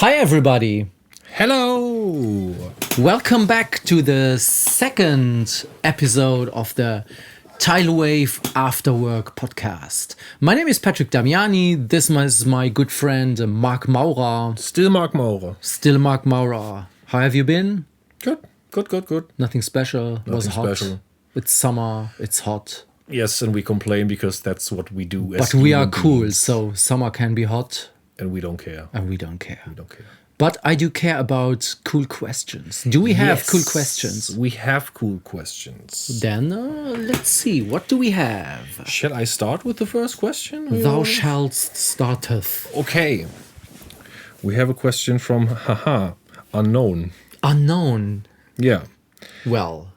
Hi everybody! Hello! Welcome back to the second episode of the Tidalwave Afterwork Podcast. My name is Patrick Damiani. This is my good friend Marc Maurer. Still Marc Maurer. Still Marc Maurer. How have you been? Good. Nothing special. It was hot. Special. It's summer. It's hot. Yes, and we complain because that's what we do. But we are cool, so summer can be hot. And we don't care. But I do care about cool questions. Do we have cool questions? We have cool questions. Then let's see. What do we have? Shall I start with the first question? Thou shalt starteth. Okay. We have a question from Unknown. Unknown. Yeah. Well.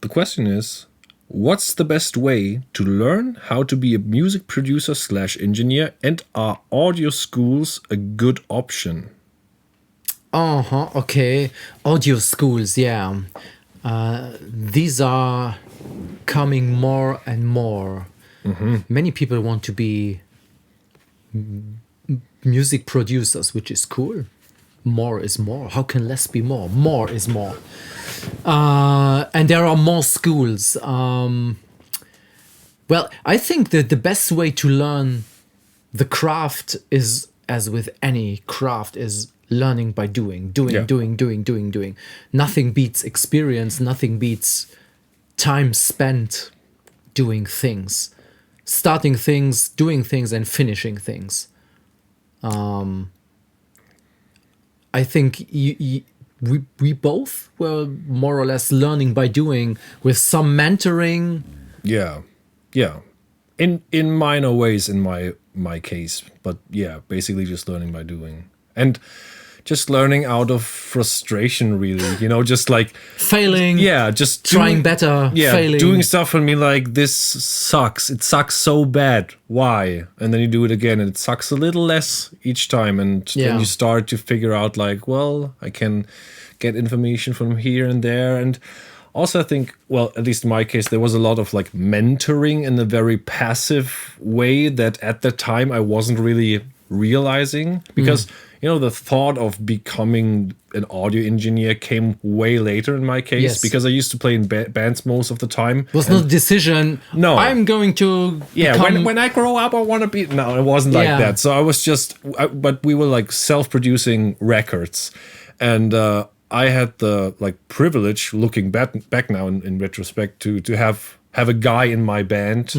The question is, what's the best way to learn how to be a music producer / engineer, and are audio schools a good option? Okay. Audio schools, yeah. These are coming more and more. Mm-hmm. Many people want to be music producers, which is cool. More is more. How can less be more? More is more. And there are more schools. Well, I think that the best way to learn the craft is, as with any craft, is learning by doing. Nothing beats experience. Nothing beats time spent doing things. Starting things, doing things, and finishing things. I think we both were more or less learning by doing, with some mentoring. Yeah. In minor ways in my case, but yeah, basically just learning by doing. And just learning out of frustration, really, just like failing. Yeah, just trying better. Yeah, failing. Doing stuff and being like, this sucks. It sucks so bad. Why? And then you do it again, and it sucks a little less each time. And then you start to figure out, like, well, I can get information from here and there. And also, I think, well, at least in my case, there was a lot of like mentoring in a very passive way that at the time I wasn't really realizing, because the thought of becoming an audio engineer came way later in my case, because I used to play in bands most of the time. It was not a decision. No, I'm going to. Yeah, when I grow up, I want to be. No, it wasn't like that. So I was but we were like self-producing records, and I had the privilege, looking back now in retrospect, to have a guy in my band,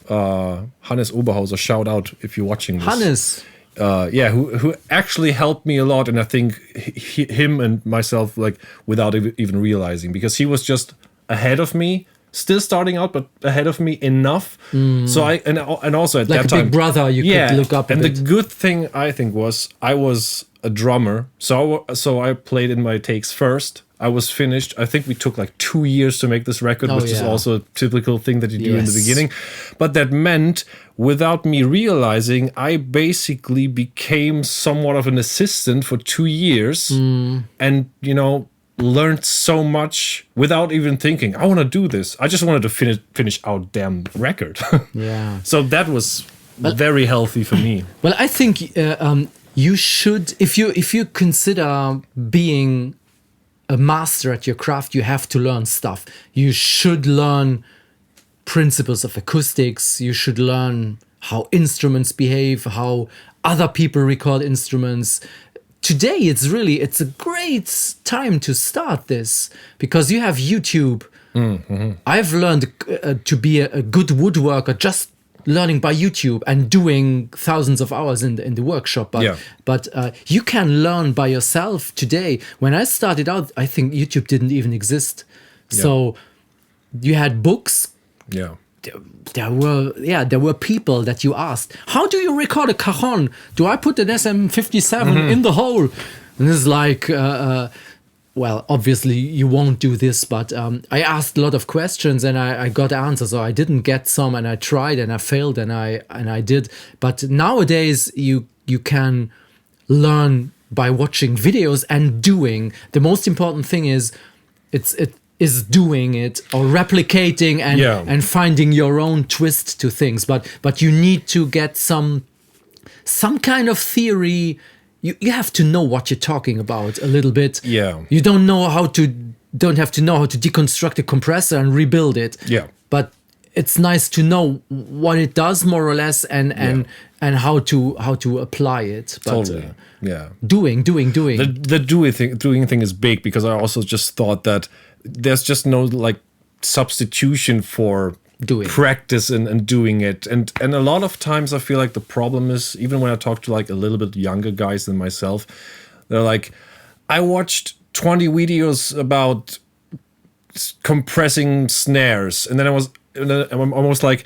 Hannes Oberhauser. Shout out if you're watching this. Hannes. Who actually helped me a lot, and I think him and myself, without even realizing, because he was just ahead of me, still starting out, but ahead of me enough. So and also at that time, like a big brother, you could look up. And the good thing, I think, was I was a drummer, so I played in my takes first. I was finished. I think we took 2 years to make this record, which is also a typical thing that you do in the beginning. But that meant, without me realizing, I basically became somewhat of an assistant for 2 years, and learned so much without even thinking, I want to do this. I just wanted to finish our damn record. Yeah. So that was very healthy for me. Well, I think you should, if you consider being a master at your craft, you have to learn stuff. You should learn principles of acoustics. You should learn how instruments behave, how other people record instruments. Today, it's a great time to start this, because you have YouTube. Mm-hmm. I've learned to be a good woodworker just learning by YouTube and doing thousands of hours in the workshop. But you can learn by yourself today. When I started out, I think YouTube didn't even exist. Yeah. So you had books. Yeah. There were people that you asked, how do you record a cajon? Do I put an SM57 in the hole? And it's like, well, obviously you won't do this, but I asked a lot of questions and I got answers, or I didn't get some, and I tried and I failed and I did. But nowadays you can learn by watching videos and doing. The most important thing is it is doing it or replicating and finding your own twist to things. But you need to get some kind of theory you have to know what you're talking about a little bit. Yeah. You don't have to know how to deconstruct a compressor and rebuild it. Yeah. But it's nice to know what it does more or less and how to apply it. But, Totally. Yeah. Doing. The doing thing is big, because I also just thought that there's just no like substitution for doing practice and doing it. And a lot of times I feel like the problem is, even when I talk to like a little bit younger guys than myself, they're like, I watched 20 videos about compressing snares, and then I'm almost like,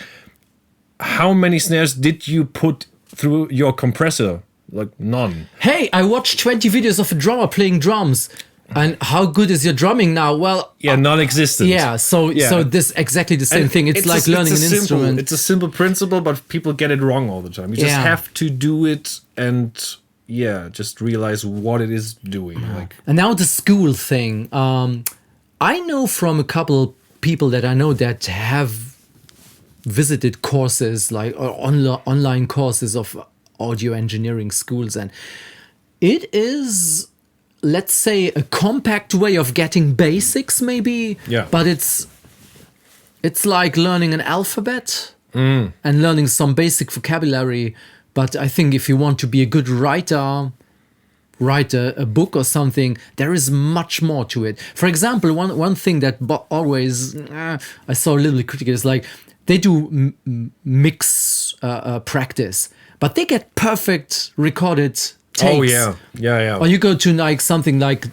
how many snares did you put through your compressor? Like none. Hey, I watched 20 videos of a drummer playing drums. And how good is your drumming now? Well, non-existent. Yeah, so this exactly the same thing. It's like learning an instrument. It's a simple principle, but people get it wrong all the time. You just have to do it and just realize what it is doing. Like, and now the school thing. I know from a couple people that I know that have visited courses like or online courses of audio engineering schools, and it is, let's say, a compact way of getting basics, maybe. Yeah. But it's like learning an alphabet and learning some basic vocabulary. But I think if you want to be a good writer, write a book or something, there is much more to it. For example, one thing that always I saw a little bit critical is like they do mix practice, but they get perfect recorded takes. oh yeah. Or you go to like something like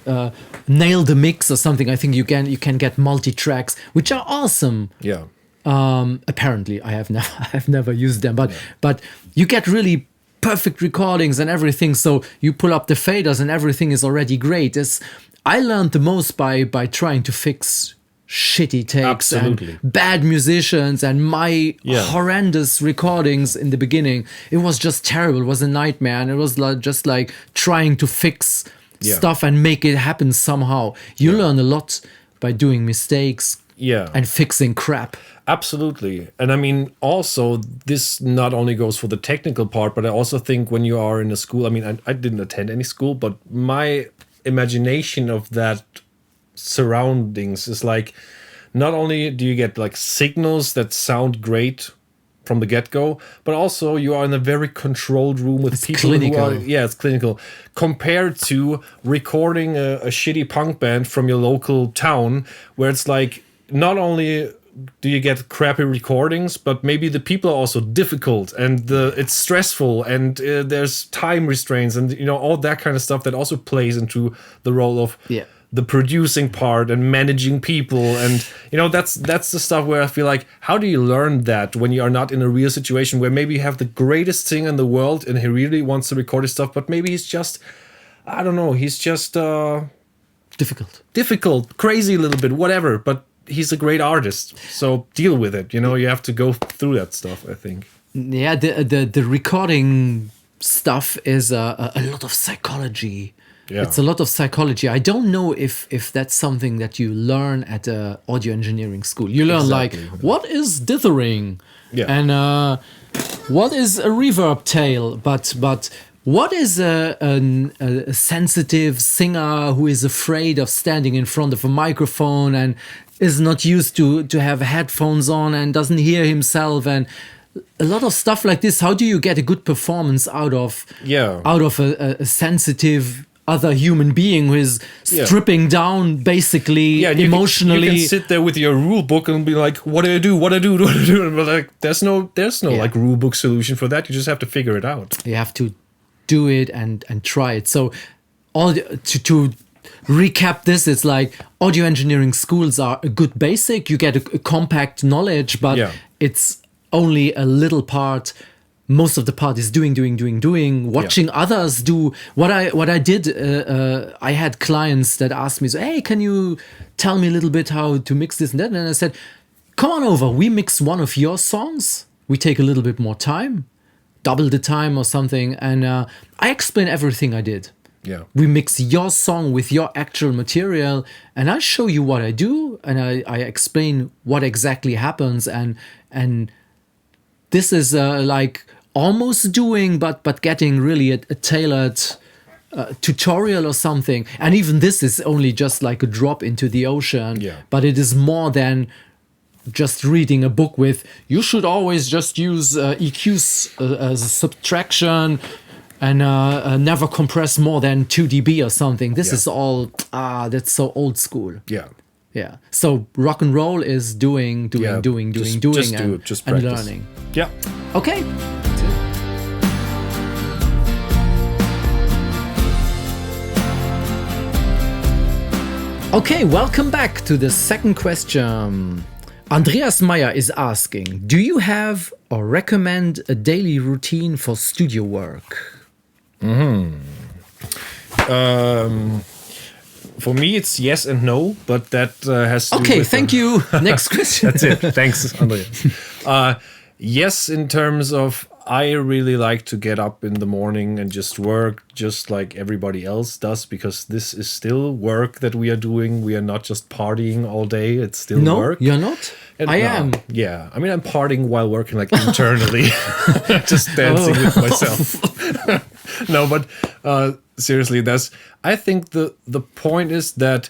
Nail the Mix or something. I think you can get multi tracks, which are awesome. Yeah. Apparently, I have never used them, but you get really perfect recordings and everything. So you pull up the faders and everything is already great. I learned the most by trying to fix shitty takes Absolutely. and bad musicians and my horrendous recordings in the beginning. It was just terrible. It was a nightmare, and it was just like trying to fix stuff and make it happen somehow. You learn a lot by doing mistakes and fixing crap. Absolutely. And I mean, also, this not only goes for the technical part, but I also think when you are in a school, I mean, I didn't attend any school, but my imagination of that surroundings is like, not only do you get like signals that sound great from the get-go, but also you are in a very controlled room with people clinical. It's clinical, compared to recording a shitty punk band from your local town, where it's like, not only do you get crappy recordings, but maybe the people are also difficult, and it's stressful, and there's time restraints, and all that kind of stuff that also plays into the role of the producing part and managing people. And that's the stuff where I feel like, how do you learn that when you are not in a real situation where maybe you have the greatest singer in the world and he really wants to record his stuff, but maybe he's just, I don't know, he's just difficult, crazy a little bit, whatever, but he's a great artist, so deal with it. You have to go through that stuff, I think. Yeah, the recording stuff is a lot of psychology. Yeah. It's a lot of psychology. I don't know if that's something that you learn at a audio engineering school. You learn like, what is dithering? And what is a reverb tail? But what is a sensitive singer who is afraid of standing in front of a microphone and is not used to have headphones on and doesn't hear himself, and a lot of stuff like this? How do you get a good performance out of a sensitive other human being who is stripping down basically emotionally? You can sit there with your rule book and be like, what do I do? What do I do? What do I do? But like, there's no like rule book solution for that. You just have to figure it out. You have to do it and try it. So to recap this, it's like audio engineering schools are a good basic. You get a compact knowledge, but it's only a little part. Most of the part is doing, watching others do. What I did, I had clients that asked me, hey, can you tell me a little bit how to mix this and that? And I said, come on over, we mix one of your songs. We take a little bit more time, double the time or something. And I explain everything I did. Yeah. We mix your song with your actual material, and I show you what I do, and I explain what exactly happens, and this is like almost doing, but getting really a tailored tutorial or something, and even this is only just like a drop into the ocean, but it is more than just reading a book with you should always just use EQs as a subtraction and never compress more than 2 dB or something. This is all that's so old school. Yeah. So rock and roll is doing just and do it, just and practice. learning. Yeah. Okay. Okay, welcome back to the second question. Andreas Maier is asking, do you have or recommend a daily routine for studio work? For me, it's yes and no, but that has to do Okay, with thank you. Next question. That's it. Thanks, Andreas. Yes, in terms of I really like to get up in the morning and just work just like everybody else does, because this is still work that we are doing. We are not just partying all day. It's still work. You're not? I am. Yeah. I mean, I'm partying while working like internally, just dancing with myself. No, but seriously, I think the point is that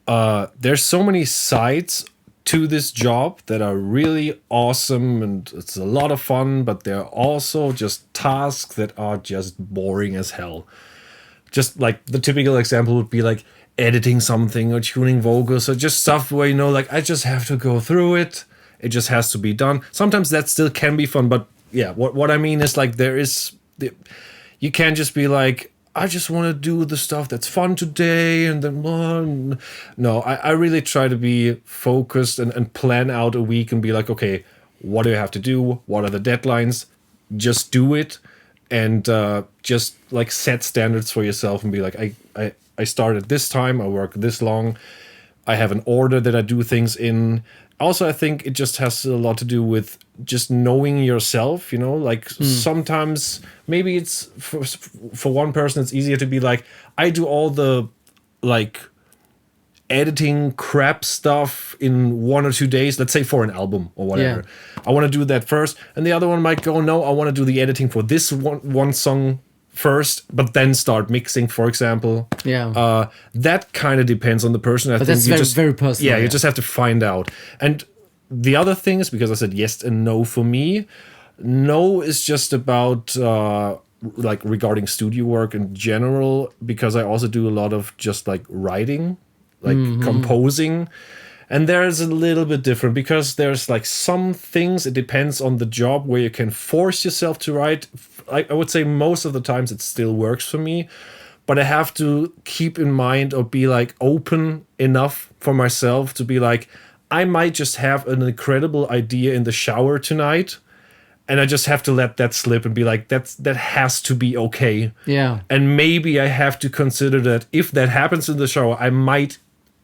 there's so many sides to this job that are really awesome and it's a lot of fun, but there are also just tasks that are just boring as hell. Just like the typical example would be like editing something or tuning vocals or just stuff where, like I just have to go through it. It just has to be done. Sometimes that still can be fun, but yeah, what I mean is like you can't just be like, I just want to do the stuff that's fun today and then no, I really try to be focused and plan out a week and be like, okay, what do I have to do? What are the deadlines? Just do it and just like set standards for yourself and be like, I start at this time, I work this long, I have an order that I do things in. Also, I think it just has a lot to do with just knowing yourself, like sometimes maybe it's for one person, it's easier to be like, I do all the like editing crap stuff in 1 or 2 days, let's say for an album or whatever. Yeah. I want to do that first. And the other one might go, no, I want to do the editing for this one song first, but then start mixing, for example. Yeah. That kind of depends on the person. I think that's very personal. Yeah, you just have to find out. And the other thing is, because I said yes and no for me, no is just about like regarding studio work in general, because I also do a lot of just like writing, like composing. And there's a little bit different because there's like some things, it depends on the job where you can force yourself to write. I would say most of the times it still works for me, but I have to keep in mind or be like open enough for myself to be like, I might just have an incredible idea in the shower tonight, and I just have to let that slip and be like, that has to be okay. Yeah. And maybe I have to consider that if that happens in the shower, I might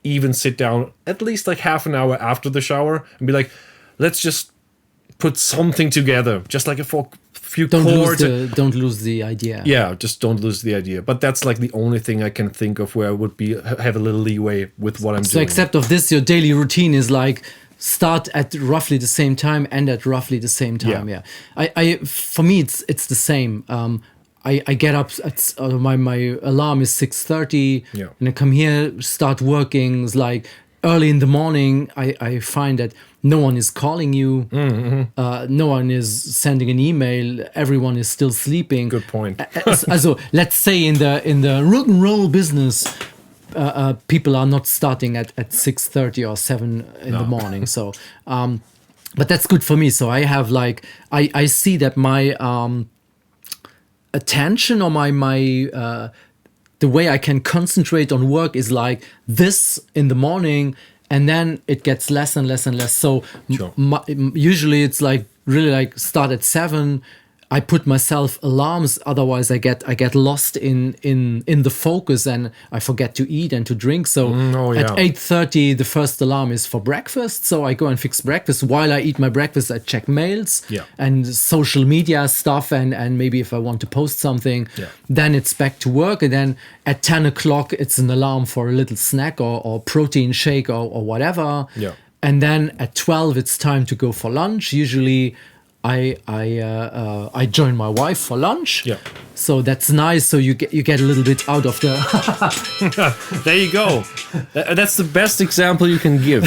even sit down at least like half an hour after the shower and be like, let's just put something together, just like a few chords. Don't lose the idea. Yeah, just don't lose the idea. But that's like the only thing I can think of where I would have a little leeway with what I'm doing. So except of this, your daily routine is like start at roughly the same time, end at roughly the same time. Yeah. I for me it's the same. I get up at my alarm is 6:30, and I come here, start working. It's like early in the morning. I find that no one is calling you, no one is sending an email. Everyone is still sleeping. Good point. So let's say in the rock and roll business, people are not starting at 6:30 or 7 in the morning. So, but that's good for me. So I have like I see that my attention or my the way I can concentrate on work is like this in the morning, and then it gets less and less and less. So sure. Usually it's like really like start at 7. I put myself alarms, otherwise I get lost in the focus and I forget to eat and to drink. So at 8:30 the first alarm is for breakfast. So I go and fix breakfast. While I eat my breakfast, I check mails and social media stuff and maybe if I want to post something, then it's back to work. And then at 10 o'clock it's an alarm for a little snack or protein shake or whatever. Yeah. And then at 12 it's time to go for lunch. Usually I join my wife for lunch. Yeah. So that's nice. So you get a little bit out of the. There you go. That's the best example you can give.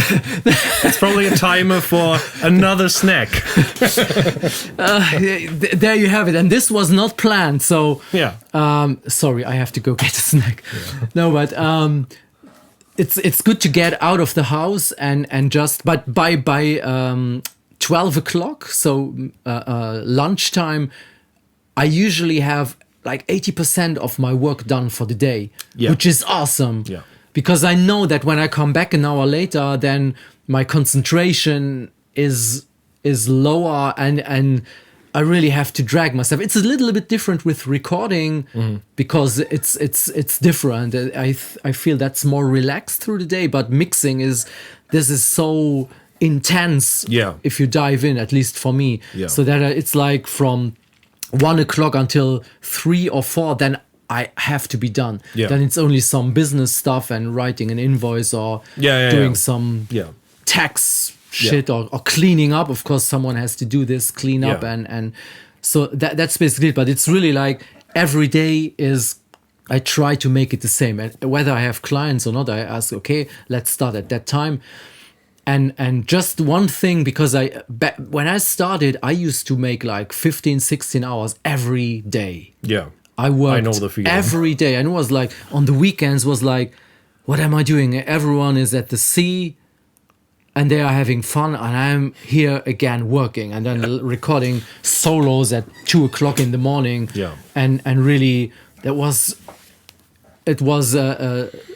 It's probably a timer for another snack. There you have it. And this was not planned. So Yeah. Sorry, I have to go get a snack. Yeah. No, but it's good to get out of the house and just. But by 12 o'clock, so lunchtime, I usually have like 80% of my work done for the day, which is awesome. Yeah. Because I know that when I come back an hour later, then my concentration is lower and I really have to drag myself. It's a little bit different with recording because it's different. I feel that's more relaxed through the day, but mixing this is so intense. Yeah. If you dive in, at least for me. Yeah. So that it's like from 1 o'clock until 3 or 4, then I have to be done. Yeah. Then it's only some business stuff and writing an invoice or doing some tax shit or cleaning up. Of course, someone has to do this clean up and so that's basically it. But it's really like every day I try to make it the same. And whether I have clients or not, I ask, okay, let's start at that time. And just one thing, because when I started, I used to make like 15, 16 hours every day. Yeah. I worked I know the feeling. every day. And it was like, on the weekends was like, what am I doing? Everyone is at the sea and they are having fun. And I'm here again working and then recording solos at 2 o'clock in the morning. Yeah. And really, it was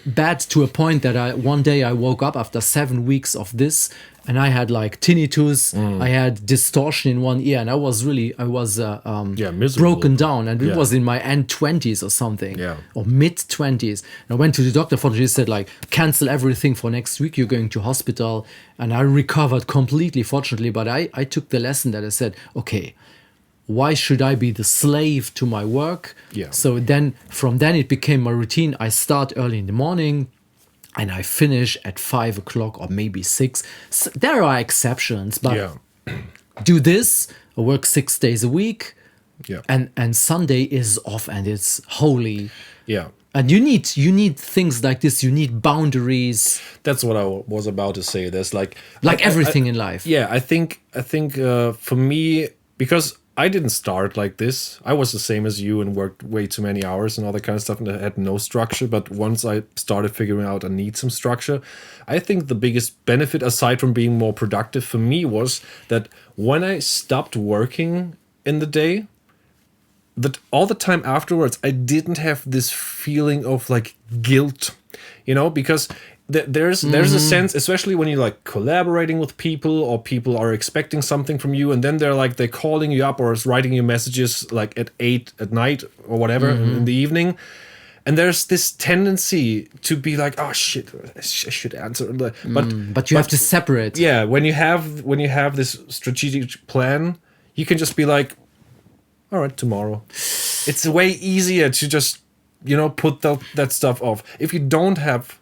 bad to a point that one day I woke up after 7 weeks of this and I had like tinnitus, I had distortion in one ear and I was miserable. broken down and it was in my end 20s or something or mid 20s. And I went to the doctor for he said like cancel everything for next week, you're going to hospital, and I recovered completely fortunately, but I took the lesson that I said, okay, why should I be the slave to my work? Yeah. So then from then it became my routine. I start early in the morning and I finish at 5 o'clock or maybe 6. So there are exceptions, but do this, I work 6 days a week. Yeah. And Sunday is off and it's holy. Yeah. And you need things like this. You need boundaries. That's what I was about to say. There's like everything in life. Yeah, I think for me, because I didn't start like this. I was the same as you and worked way too many hours and all that kind of stuff and I had no structure. But once I started figuring out I need some structure, I think the biggest benefit, aside from being more productive for me, was that when I stopped working in the day, that all the time afterwards, I didn't have this feeling of like guilt, because there's a sense, especially when you're like collaborating with people or people are expecting something from you and then they're calling you up or writing you messages like at 8 at night or whatever in the evening. And there's this tendency to be like, oh shit, I should answer. But you have to separate. Yeah, when you have this strategic plan, you can just be like, all right, tomorrow. It's way easier to just, put that stuff off. If you don't have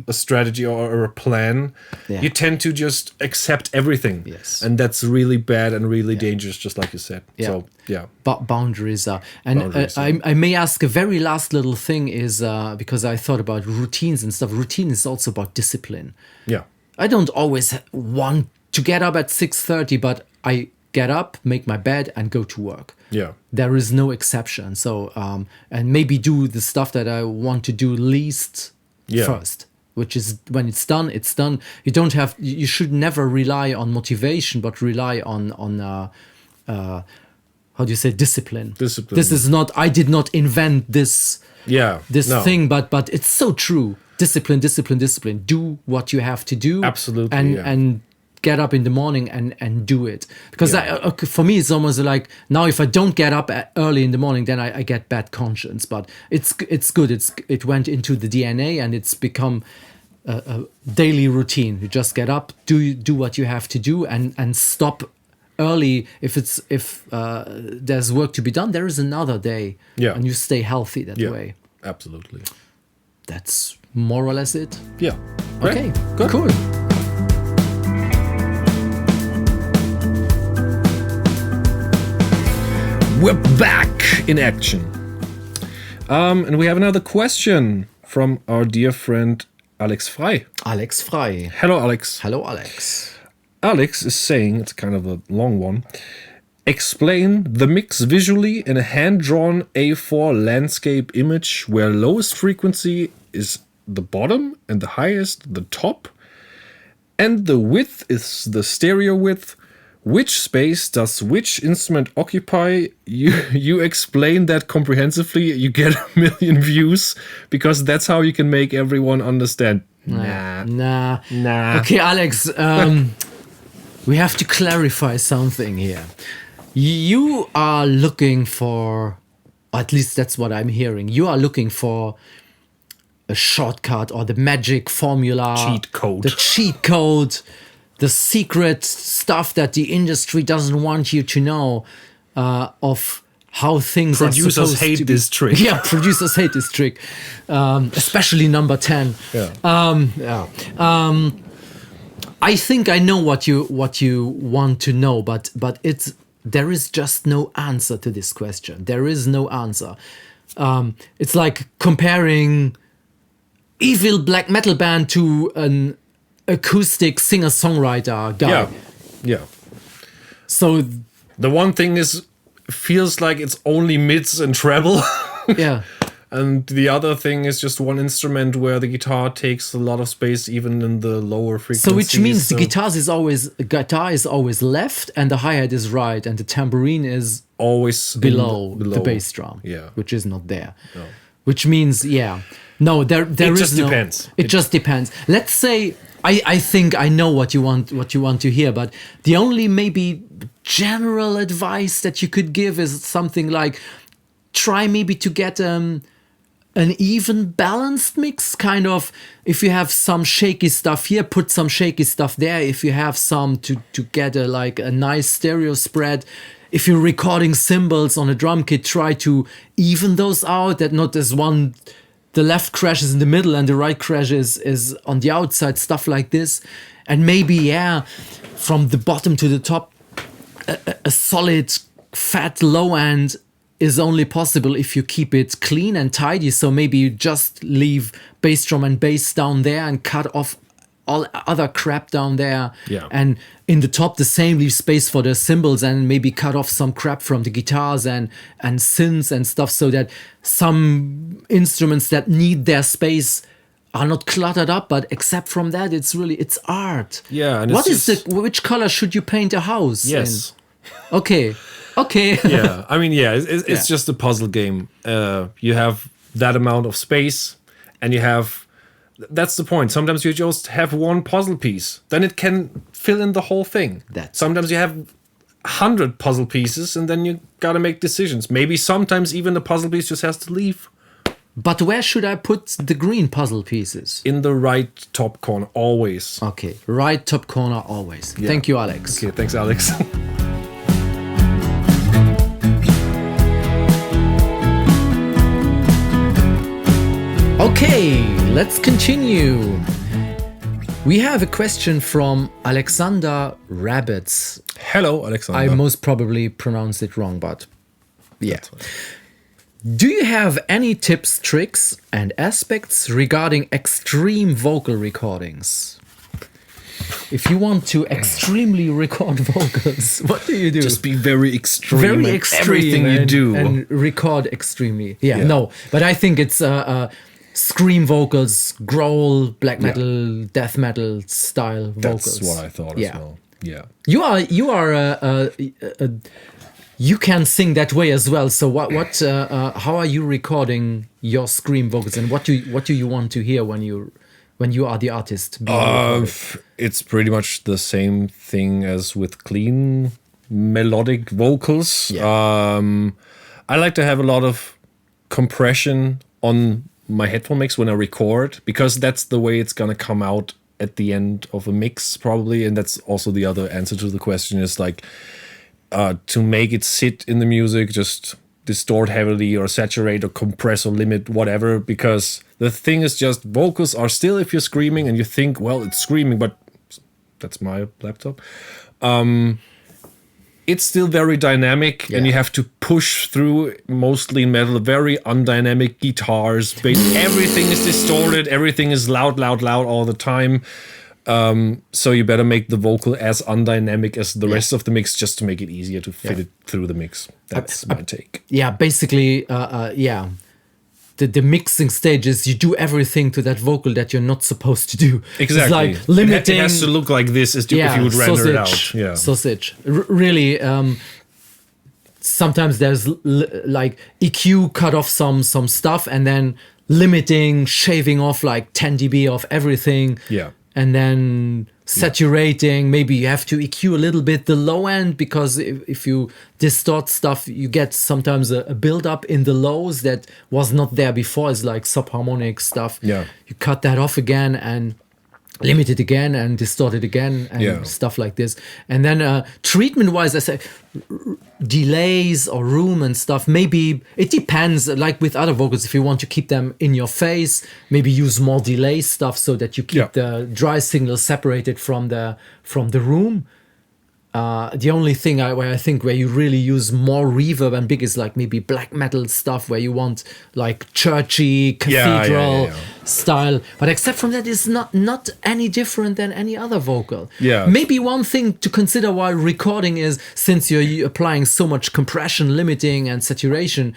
a strategy or a plan, you tend to just accept everything. Yes. And that's really bad and really dangerous, just like you said. Yeah. So, yeah. But boundaries are. And I may ask a very last little thing is, because I thought about routines and stuff. Routine is also about discipline. Yeah. I don't always want to get up at 6:30, but I get up, make my bed and go to work. Yeah. There is no exception. So, and maybe do the stuff that I want to do least first. Which is when it's done, it's done. You should never rely on motivation, but rely on how do you say, discipline. Discipline. This is not, I did not invent this thing, but it's so true. Discipline. Do what you have to do. Absolutely. And get up in the morning and do it. Because for me, it's almost like now if I don't get up early in the morning, then I get bad conscience. But it's good. It went into the DNA and it's become a daily routine. You just get up, do what you have to do, and stop early. If there's work to be done, there is another day. Yeah. And you stay healthy that way. Absolutely. That's more or less it. Yeah. Okay. Right. Good. Cool. We're back in action. And we have another question from our dear friend Alex Frey. Alex Frey. Hello, Alex. Hello, Alex. Alex is saying, it's kind of a long one, explain the mix visually in a hand-drawn A4 landscape image where lowest frequency is the bottom and the highest the top, and the width is the stereo width. Which space does which instrument occupy? You explain that comprehensively, you get 1 million views, because that's how you can make everyone understand. Nah. Okay, Alex, we have to clarify something here. You are looking for, at least that's what I'm hearing, you are looking for a shortcut or the magic formula. Cheat code. The cheat code. The secret stuff that the industry doesn't want you to know of how things are supposed to be. Producers hate this trick. Yeah, producers hate this trick, especially number 10. Yeah. I think I know what you want to know, but there is just no answer to this question. There is no answer. It's like comparing evil black metal band to an acoustic singer-songwriter guy. Yeah. So the one thing feels like it's only mids and treble. Yeah. And the other thing is just one instrument where the guitar takes a lot of space, even in the lower frequencies. So which means the guitar is always left and the hi-hat is right and the tambourine is always below the bass drum. Yeah. Which is not there. No. Which means, no, there it is just no, depends. It just depends. Let's say I think I know what you want to hear, but the only maybe general advice that you could give is something like try maybe to get an even balanced mix, kind of. If you have some shaky stuff here, put some shaky stuff there. If you have some to get a nice stereo spread. If you're recording cymbals on a drum kit, try to even those out, that not as one, the left crash is in the middle and the right crash is on the outside, stuff like this. And maybe, from the bottom to the top, a solid fat low end is only possible if you keep it clean and tidy. So maybe you just leave bass drum and bass down there and cut off all other crap down there. Yeah. And in the top, the same, leave space for the cymbals and maybe cut off some crap from the guitars and synths and stuff, so that some instruments that need their space are not cluttered up. But except from that, it's art. Yeah. And which color should you paint a house? Yes. In? Okay. Yeah. I mean, it's just a puzzle game. You have that amount of space and you have, that's the point. Sometimes you just have one puzzle piece, then it can fill in the whole thing. Sometimes you have 100 puzzle pieces and then you gotta make decisions. Maybe sometimes even the puzzle piece just has to leave. But where should I put the green puzzle pieces? In the right top corner, always. Okay, right top corner, always. Yeah. Thank you, Alex. Okay, thanks, Alex. Okay, let's continue. We have a question from Alexander Rabets. Hello, Alexander. I most probably pronounced it wrong, but yeah. Do you have any tips, tricks, and aspects regarding extreme vocal recordings? If you want to extremely record vocals, what do you do? Just be very extreme. Very extreme. Everything you do. And record extremely. Yeah, no. But I think it's scream vocals, growl, black metal, death metal style vocals. That's what I thought as well. Yeah. You are you can sing that way as well. So how are you recording your scream vocals, and what do you want to hear when you are the artist? It's pretty much the same thing as with clean melodic vocals. Yeah. I like to have a lot of compression on my headphone mix when I record, because that's the way it's gonna come out at the end of a mix probably. And that's also the other answer to the question, is like to make it sit in the music, just distort heavily or saturate or compress or limit, whatever, because the thing is just vocals are still, if you're screaming and you think, well, it's screaming, but that's my laptop. it's still very dynamic, and you have to push through, mostly in metal, very undynamic guitars. Everything is distorted, everything is loud all the time. So you better make the vocal as undynamic as the rest of the mix, just to make it easier to fit it through the mix. That's my take. Yeah, basically, The mixing stage is you do everything to that vocal that you're not supposed to do. Exactly. It's like limiting. It has to look like this if you would render it out. Yeah. Sausage. Really, sometimes there's like EQ cut off some stuff and then limiting, shaving off like 10 dB of everything. Yeah. And then saturating, maybe you have to EQ a little bit the low end, because if you distort stuff, you get sometimes a build-up in the lows that was not there before. It's like subharmonic stuff. Yeah. You cut that off again and limit it again and distort it again and stuff like this. And then treatment-wise, I say delays or room and stuff, maybe it depends. Like with other vocals, if you want to keep them in your face, maybe use more delay stuff so that you keep the dry signal separated from the room. The only thing where you really use more reverb and big is like maybe black metal stuff, where you want like churchy cathedral style. But except from that, it's not any different than any other vocal. Yeah. Maybe one thing to consider while recording is, since you're applying so much compression, limiting, and saturation,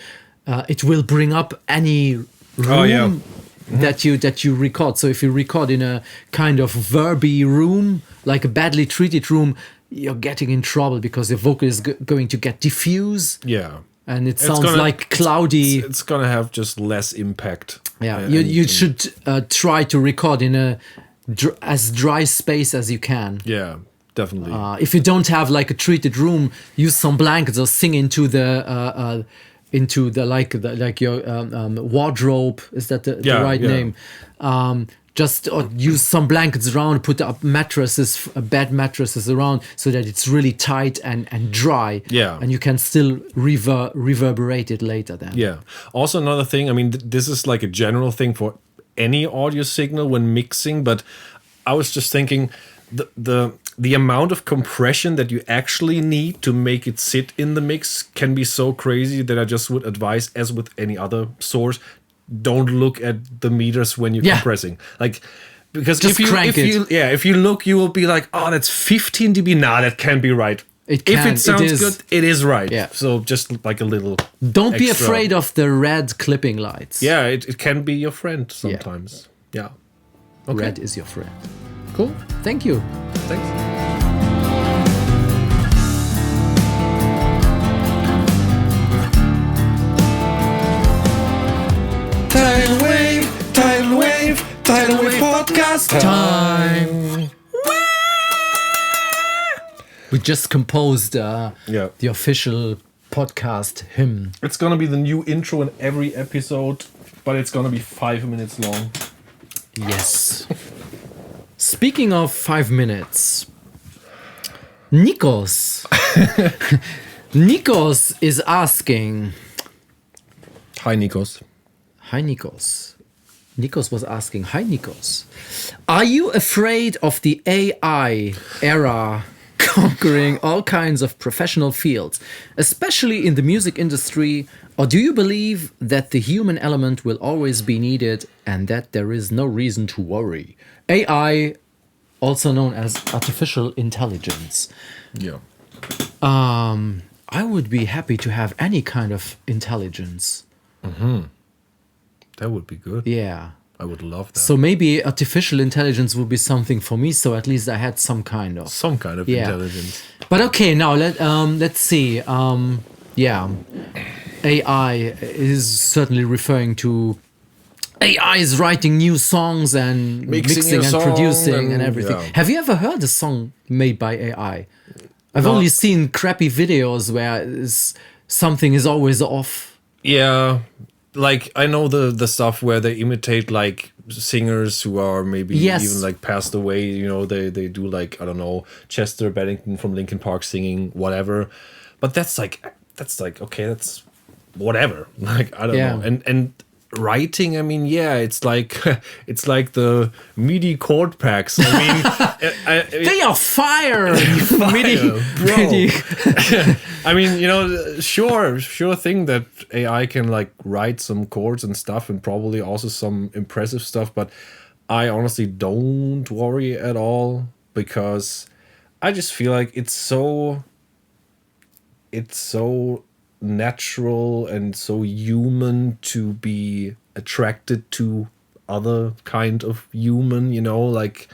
it will bring up any room that you record. So if you record in a kind of verby room, like a badly treated room, you're getting in trouble because the vocal is going to get diffuse. Yeah. And it sounds like cloudy. It's going to have just less impact. Yeah. You should try to record in as dry space as you can. Yeah, definitely. If you don't have like a treated room, use some blankets or sing into the your wardrobe. Is that the right name? Just use some blankets around, put up mattresses, bed mattresses around, so that it's really tight and dry. Yeah. And you can still reverberate it later then. Yeah. Also another thing, I mean, this is like a general thing for any audio signal when mixing, but I was just thinking the amount of compression that you actually need to make it sit in the mix can be so crazy that I just would advise, as with any other source, don't look at the meters when you're compressing. Like, because just if you look, you will be like, oh, that's 15 dB. Nah, that can't be right. If it sounds good, it is right. Yeah. So just like a little. Don't be afraid of the red clipping lights. Yeah, it can be your friend sometimes. Yeah. Okay. Red is your friend. Cool. Thank you. Thanks. Tidalwave Podcast time. We just composed the official podcast hymn. It's gonna be the new intro in every episode, but it's gonna be 5 minutes long. Yes. Speaking of 5 minutes, Nikos. Nikos is asking. Hi, Nikos. Hi, Nikos. Nikos was asking, hi, Nikos. Are you afraid of the AI era conquering all kinds of professional fields, especially in the music industry? Or do you believe that the human element will always be needed and that there is no reason to worry? AI, also known as artificial intelligence. Yeah. I would be happy to have any kind of intelligence. Mm-hmm. That would be good. Yeah. I would love that. So maybe artificial intelligence would be something for me. So at least I had some kind of intelligence. But okay, now let's see. AI is certainly referring to AI is writing new songs and mixing and producing and everything. Yeah. Have you ever heard a song made by AI? I've only seen crappy videos where something is always off. Yeah. Like, I know the stuff where they imitate like singers who are maybe even like passed away. You know, they do like, I don't know, Chester Bennington from Linkin Park singing whatever. But that's like okay, that's whatever. Like, I don't know. And writing, I mean, yeah, it's like it's like the MIDI chord packs. I mean, they are fire, MIDI, bro. MIDI. I mean, you know, sure thing that AI can like write some chords and stuff, and probably also some impressive stuff. But I honestly don't worry at all, because I just feel like it's so natural and so human to be attracted to other kind of human, you know, like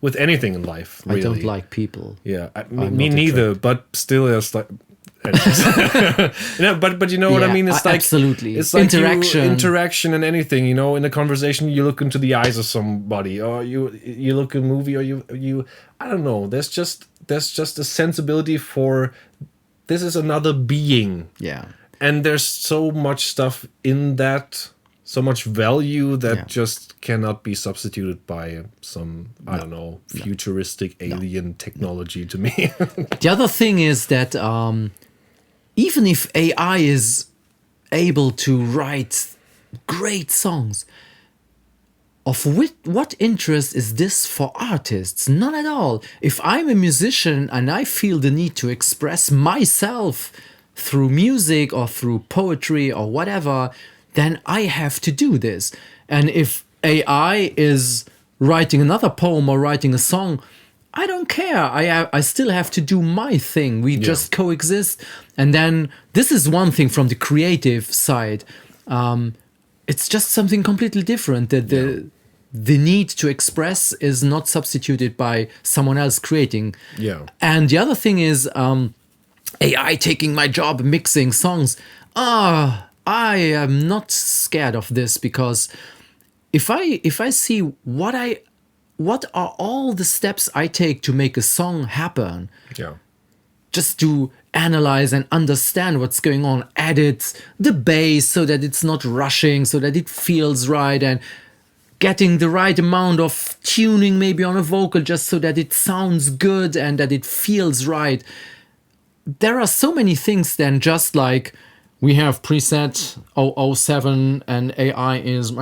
with anything in life, really. I don't like people. Yeah, me neither, but still it's like but you know what I mean? It's like absolutely. It's like interaction and anything, you know. In a conversation, you look into the eyes of somebody, or you look at a movie, or you I don't know. There's just a sensibility for this is another being. Yeah. And there's so much stuff in that, so much value that just cannot be substituted by some, I don't know, futuristic alien technology to me. The other thing is that even if AI is able to write great songs, of what interest is this for artists? None at all. If I'm a musician and I feel the need to express myself through music or through poetry or whatever, then I have to do this. And if AI is writing another poem or writing a song, I don't care. I still have to do my thing. We just coexist. And then this is one thing from the creative side. It's just something completely different. The need to express is not substituted by someone else creating. Yeah. And the other thing is AI taking my job mixing songs. I am not scared of this, because if I see what are all the steps I take to make a song happen. Yeah. Just to analyze and understand what's going on, edit the bass so that it's not rushing, so that it feels right, and getting the right amount of tuning maybe on a vocal just so that it sounds good and that it feels right. There are so many things than just like we have preset 007 and AI is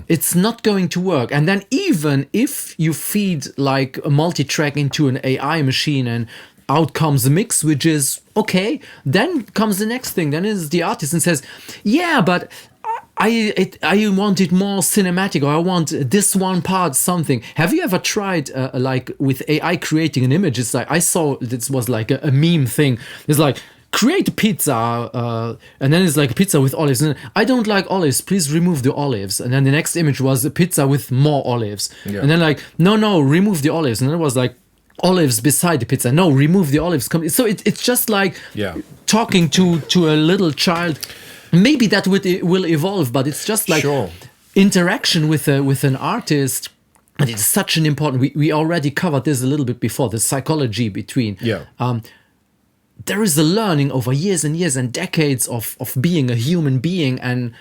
It's not going to work. And then even if you feed like a multi-track into an AI machine and out comes a mix, which is okay, then comes the next thing. Then is the artist and says, yeah, but I want it more cinematic, or I want this one part something. Have you ever tried like with AI creating an image? It's like I saw this was like a meme thing. It's like create a pizza, and then it's like a pizza with olives. And I don't like olives. Please remove the olives. And then the next image was a pizza with more olives. Yeah. And then like no, remove the olives. And then it was like olives beside the pizza. No, remove the olives. So it's just like talking to a little child. Maybe that will evolve, but it's just like interaction with an artist. And it's such an important. We already covered this a little bit before, the psychology between. Yeah. There is a learning over years and years and decades of being a human being and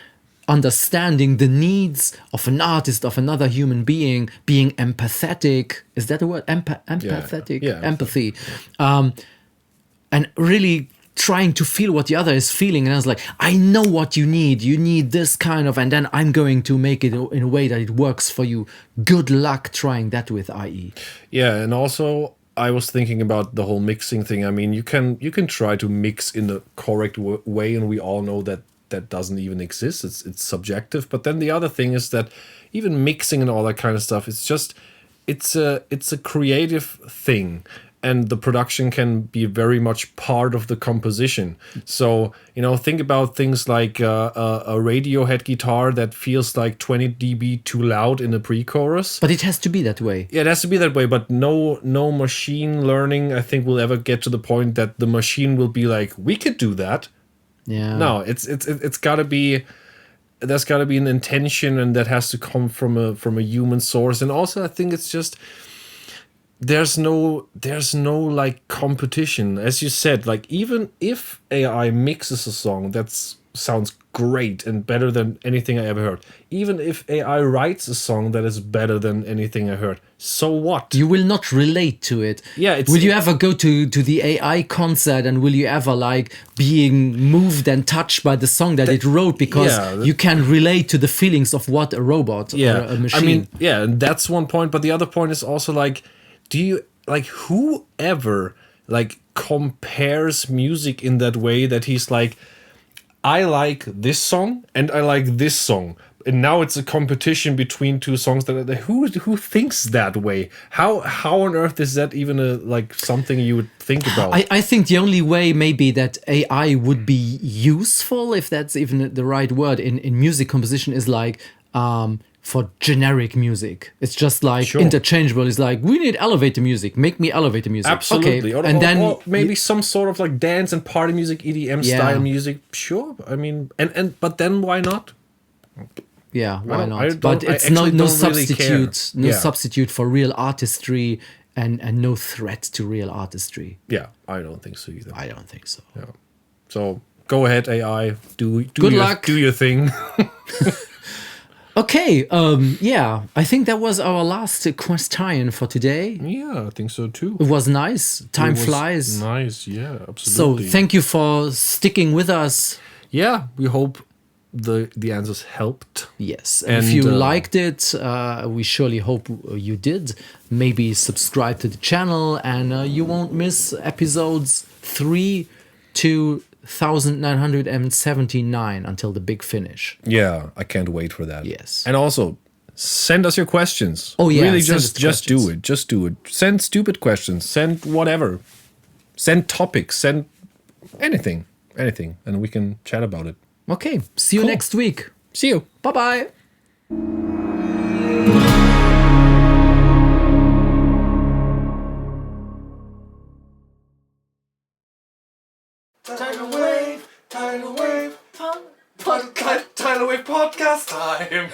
understanding the needs of an artist, of another human being empathetic. Is that a word? Empathetic? Yeah. Empathy. And really trying to feel what the other is feeling. And I was like, I know what you need. You need this kind of, and then I'm going to make it in a way that it works for you. Good luck trying that with IE. Yeah, and also I was thinking about the whole mixing thing. I mean, you can try to mix in the correct way, and we all know that doesn't even exist. It's subjective. But then the other thing is that even mixing and all that kind of stuff, it's a creative thing. And the production can be very much part of the composition. So, you know, think about things like a Radiohead guitar that feels like 20 dB too loud in a pre-chorus. But it has to be that way. Yeah, it has to be that way. But no machine learning, I think, will ever get to the point that the machine will be like, we could do that. Yeah. No, it's got to be. There's got to be an intention, and that has to come from a human source. And also, I think it's just. There's no like competition, as you said. Like even if AI mixes a song that's sounds great and better than anything I ever heard. Even if AI writes a song that is better than anything I heard, so what? You will not relate to it. Yeah, will you ever go to the AI concert, and will you ever like being moved and touched by the song that it wrote, because you can relate to the feelings of what a robot or a machine. I mean, yeah, and that's one point, but the other point is also like, do you like whoever like compares music in that way that he's like, I like this song and I like this song, and now it's a competition between two songs that who thinks that way? How on earth is that even like something you would think about? I think the only way maybe that AI would be useful, if that's even the right word, in music composition is like for generic music. It's just like interchangeable. It's like, we need elevator music. Make me elevator music. Absolutely. Okay. And then or maybe some sort of like dance and party music, EDM style music. Sure. I mean, and but then why not? Yeah, why not? But it's no substitute, really substitute for real artistry, and no threat to real artistry. Yeah, I don't think so either. I don't think so. Yeah. So go ahead, AI. Do Good luck. Do your thing. Okay, I think that was our last question for today. Yeah, I think so too. It was nice. Time flies. Nice, yeah, absolutely. So thank you for sticking with us. Yeah, we hope the answers helped. Yes, and if you liked it, we surely hope you did. Maybe subscribe to the channel, and you won't miss episodes 3 to 1979 until the big finish. Yeah, I can't wait for that. Yes. And also, send us your questions. Oh yeah, really, just do it. Just do it. Send stupid questions. Send whatever. Send topics. Send anything, and we can chat about it. Okay. See you next week. See you. Bye bye. Tidalwave Podcast time.